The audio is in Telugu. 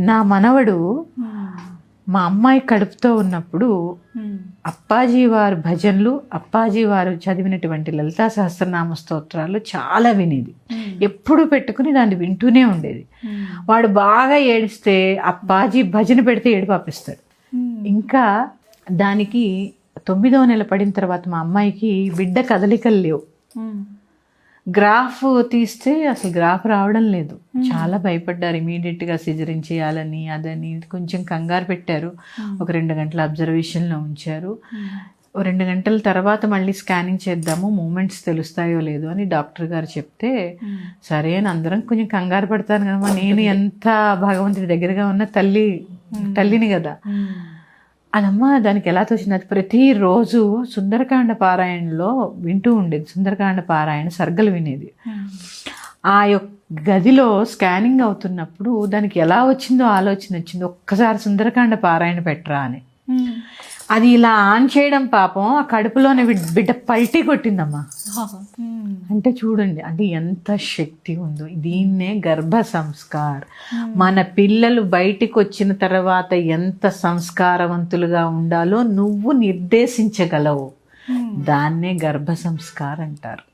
నా మనవడు మా అమ్మాయి కడుపుతో ఉన్నప్పుడు అప్పాజీ వారి భజనలు, అప్పాజీ వారు చదివినటువంటి లలితా సహస్రనామ స్తోత్రాలు చాలా వినేది. ఎప్పుడు పెట్టుకుని దాన్ని వింటూనే ఉండేది. వాడు బాగా ఏడిస్తే అప్పాజీ భజన పెడితే ఏడుపాపిస్తాడు. ఇంకా దానికి 9వ నెల పడిన తర్వాత మా అమ్మాయికి బిడ్డ కదలికలు లేవు. గ్రాఫ్ తీస్తే అసలు గ్రాఫ్ రావడం లేదు. చాలా భయపడ్డారు. ఇమీడియట్గా సిజరిన్ చేయాలని అదని కొంచెం కంగారు పెట్టారు. ఒక 2 గంటల అబ్జర్వేషన్లో ఉంచారు. 2 గంటల తర్వాత మళ్ళీ స్కానింగ్ చేద్దాము, మూమెంట్స్ తెలుస్తాయో లేదో అని డాక్టర్ గారు చెప్తే సరే అని అందరం కొంచెం కంగారు పడతాను కదమ్మా. నేను ఎంత భగవంతుడి దగ్గరగా ఉన్న తల్లిని కదా. అదమ్మా దానికి ఎలా తోచింది, అది ప్రతిరోజు సుందరకాండ పారాయణలో వింటూ ఉండేది. సుందరకాండ పారాయణ సర్గలు వినేది. ఆ యొక్క గదిలో స్కానింగ్ అవుతున్నప్పుడు దానికి ఎలా వచ్చిందో ఆలోచన వచ్చింది, ఒక్కసారి సుందరకాండ పారాయణ పెట్టరా అని. అది ఇలా ఆన్ చేయడం పాపం ఆ కడుపులోనే బిడ్డ పల్టీ కొట్టిందమ్మా. అంటే చూడండి, అంటే ఎంత శక్తి ఉందో. దీన్నే గర్భ సంస్కార్. మన పిల్లలు బయటికి వచ్చిన తర్వాత ఎంత సంస్కారవంతులుగా ఉండాలో నువ్వు నిర్దేశించగలవు. దాన్నే గర్భ సంస్కార్ అంటారు.